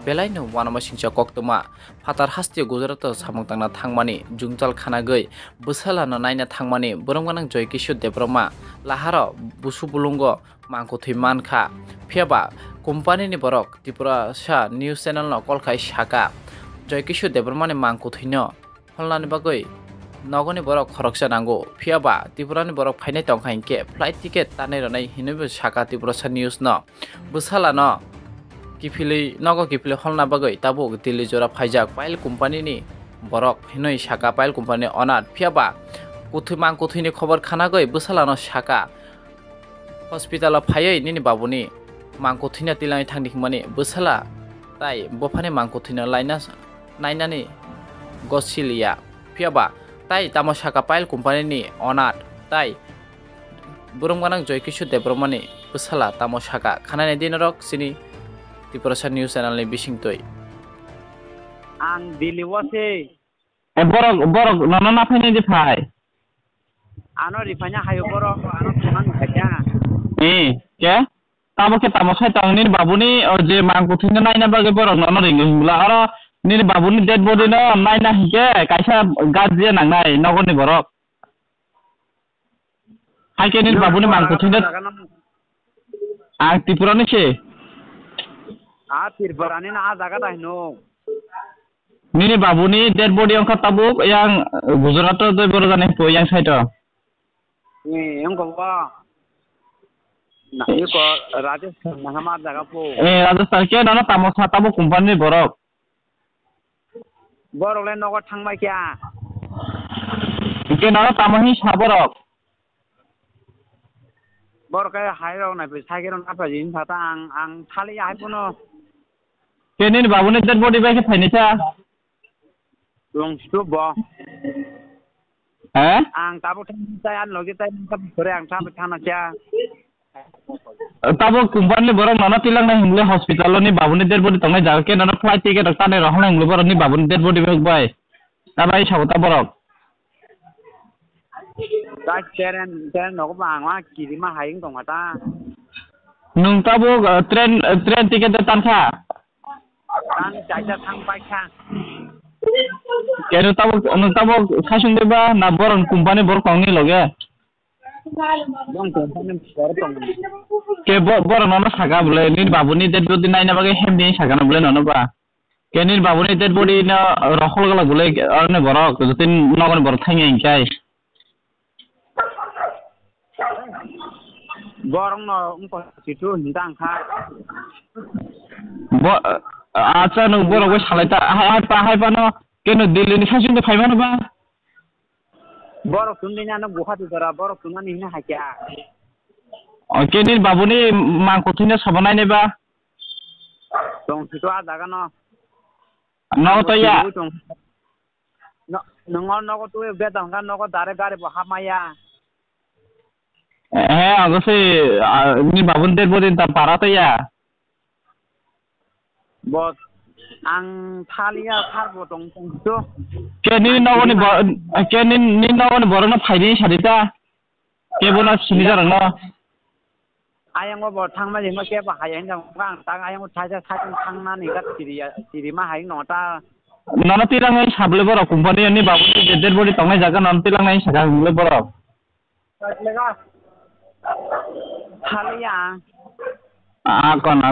belai no wanama singcha koktoma fatar hasti Gujarat samung tangna thangmani jungtal khana gei busala no naina thangmani borongmanang Joykishor Debroma lahara busu bulungo mangko thui mankha phiaba company ni borok Tripura sa news channel no kolkhai saka Joykishor Debroma ni mangko thuino holnani bagoi nogoni borok khoroksa nango phiaba Tripura ni borok phainai tongkha hingke flight ticket tanai ronai hinui saka Tripura sa news no busala no kifili nogo kifili holna bagoi tabo Delhi jora phaijak pile company ni borok hinui saka pile company onat phiaba kuthumang kuthini khobor khana goi busala no saka hospital phaioi nini babuni mangkuthina tilai thangni khmani busala tai bofani mangkuthina laina nainani gosilia phiaba tai tamo saka pile company ni onat tai burungmanang Joykishor Debroma ni busala tamo saka khanani dinarok sini Tripura News Channel ni bisingtoi ang Delhi wase borok nana phane je phai ano rifanya hayo borok ano tuman kaya ke tamo sai tangni babuni je mangkuthina naina bage borok nana ringla aro ni babuni dead body no naina hike kaisa gajje nangnai nogoni borok haike ni babuni mangkuthina ang Tripura ni se Tripura ni na jaga dai no Nini babuni dead body angka tabuk yang Gujarat to borjane po yang side yang ko ba na ko Rajasthan Mahamad jaga po Rajasthan ke nana tamo tabuk company borok le nogo thangmai kya ke nana tamo hi saborok ka hairo na pe sagiron apa jin thata ang thali ai puno ke nini babuni dead body ba ke phainisa long stop ba ang tabo thai an logi tai ka pore ang tabo thana kya tabo company borok nana tilang na himle hospital ni babuni dead body tongai jaga ke nana flight ticket tane rohna himle borok ni babuni dead body bag bai tabai sabota borok ta tren no ba angwa kirima haing tong ata nung tabo train ticket tankha ang jaja thang pai kha kenu tabo khasung deba na boron company bor kongi loge dong company bor tong ke boron na saga bole ni babuni dead body naina bage hemni saga na bole no ba ke ni babuni dead body na rokhol gala bole arne borok jotin nogon bor thangi kai borong no umpo situ hindang kha acha nung borok we salaita hai pa no kenu Delhi ni khasung de phaima no ba borok tundinya no guhati dara borok tunani hina hakya ke ni babuni mangkuthina sabanai ne ba tong situ a jaga no no to ya no no ko tu be dang kan no ko dare gare ba hamaya agase ni babun dead body ta parata ya bot ang thalia kharbo tong tu ke ni nogoni borona phaini sarita ke bona sinijar no ayang bo thangma jema ke ba hayang jang bang tang ayang thaja thangna ni ga tirima haing no ta nana tirangai sable borok company ni babuni dead body tongai jaga non tilangai saga himle borok thalia akon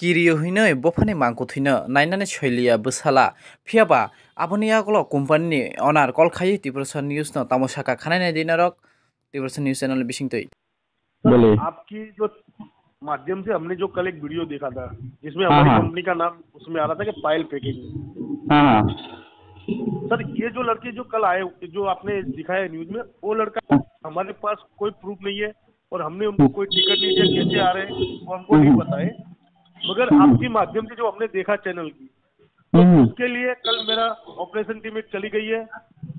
Kiriyo hinoi bofani mangkuthino nainani soilia busala phiaba aboni aglo company ni onar kol khai Tripura News no tamo saka khanai dinarok Tripura News Channel bisingtoi बोले आपकी जो माध्यम से हमने जो कल एक video देखा था जिसमें हमारी कंपनी का नाम उसमें आ रहा था कि पायल पैकेजिंग सर ये जो लड़के जो कल आए जो आपने दिखाया न्यूज में वो लड़का हमारे पास कोई प्रूफ नहीं है और हमने उनको कोई टिकट नहीं दिया कैसे आ रहे हैं वो हमको नहीं बताए मगर आपके माध्यम से जो हमने देखा चैनल की तो उसके लिए कल मेरा ऑपरेशन टीम चली गई है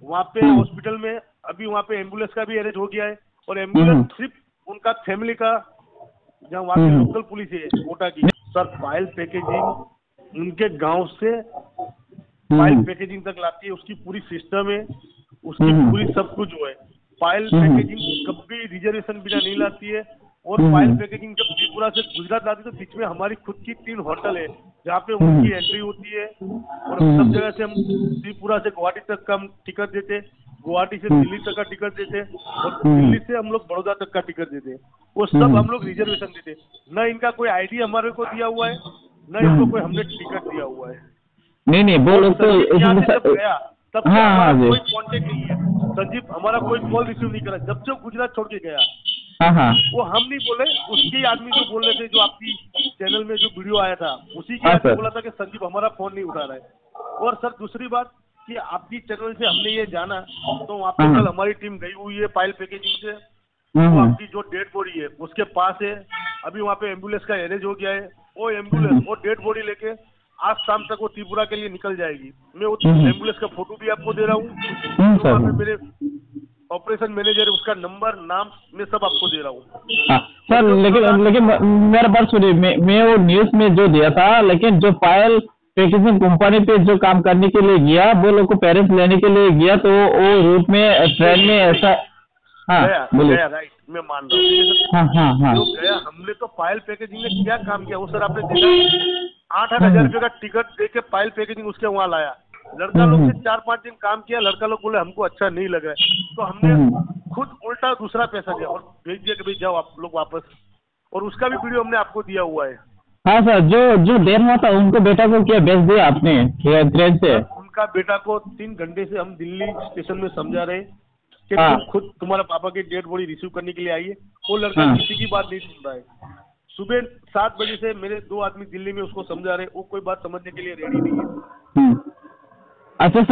वहाँ पे हॉस्पिटल में अभी वहाँ पे एम्बुलेंस का भी अरेंज हो गया है और एम्बुलेंस सिर्फ उनका फैमिली का जहाँ वहाँ की लोकल पुलिस है कोटा की सर पायल पैकेजिंग उनके गांव से पायल पैकेजिंग तक लाती है उसकी पूरी सिस्टम है उसकी पूरी सब कुछ जो है पायल पैकेजिंग कभी रिजर्वेशन बिना नहीं लाती है और फाइल पैकेजिंग जब त्रिपुरा से गुजरात लाती तो बीच में हमारी खुद की 3 होटल है जहाँ पे उनकी एंट्री होती है और सब जगह से हम त्रिपुरा से गुवाहाटी तक का हम टिकट देते, गुवाहाटी से दिल्ली तक का टिकट देते और दिल्ली से हम लोग बड़ौदा तक का टिकट देते। वो सब हम लोग रिजर्वेशन देते, न इनका कोई आईडी हमारे को दिया हुआ है न इनको कोई हमने टिकट दिया हुआ है। नहीं वो लोग तो यहाँ से जब गया तब हमारा कोई कॉन्टेक्ट नहीं है, संजीव हमारा कोई कॉल रिसीव नहीं करा जब से गुजरात छोड़ के गया। वो हम नहीं बोले, उसके आदमी जो बोल रहे थे, जो आपकी चैनल में जो वीडियो आया था उसी के आदमी बोला था कि संजीव हमारा फोन नहीं उठा रहा है। और सर दूसरी बात कि आपकी चैनल से हमने ये जाना तो वहाँ पे कल हमारी टीम गई हुई है फाइल पैकेजिंग से, तो आपकी जो डेड बॉडी है उसके पास है, अभी वहाँ पे एम्बुलेंस का अरेंज हो गया है, वो एम्बुलेंस वो डेड बॉडी लेके आज शाम तक वो त्रिपुरा के लिए निकल जाएगी। मैं वो एम्बुलेंस का फोटो भी आपको दे रहा हूँ, मेरे ऑपरेशन मैनेजर उसका नंबर नाम मैं सब आपको दे रहा हूँ। सर लेकिन मेरा बात सुनिए, मैं वो न्यूज में जो दिया था, लेकिन जो फाइल पैकेजिंग कंपनी पे जो काम करने के लिए गया वो लोग को पेरेंट्स लेने के लिए गया तो वो रूट में ट्रेन में ऐसा गया राइट, मैं मान रहा हूँ जो गया। हमने तो फाइल पैकेजिंग में क्या काम किया वो सर आपने देखा, 8,000 रुपये का टिकट दे के फाइल पैकेजिंग उसके वहाँ लाया। लड़का लोग से 4-5 दिन काम किया, लड़का लोग बोले हमको अच्छा नहीं लगा तो हमने खुद उल्टा दूसरा पैसा दिया और भेज दिया कि भाई जाओ आप लोग वापस, और उसका भी वीडियो हमने आपको दिया हुआ है। हाँ सर, जो देर हुआ था उनको बेटा को क्या भेज दिया आपने ट्रेन से? उनका बेटा को 3 घंटे से हम दिल्ली स्टेशन में समझा रहे कि तुम खुद तुम्हारा पापा की डेड बॉडी रिसीव करने के लिए आइए। वो लड़का किसी की बात नहीं सुन रहा है। सुबह 7 बजे से मेरे 2 आदमी दिल्ली में उसको समझा रहे, वो कोई बात समझने के लिए रेडी नहीं है। अच्छा सर।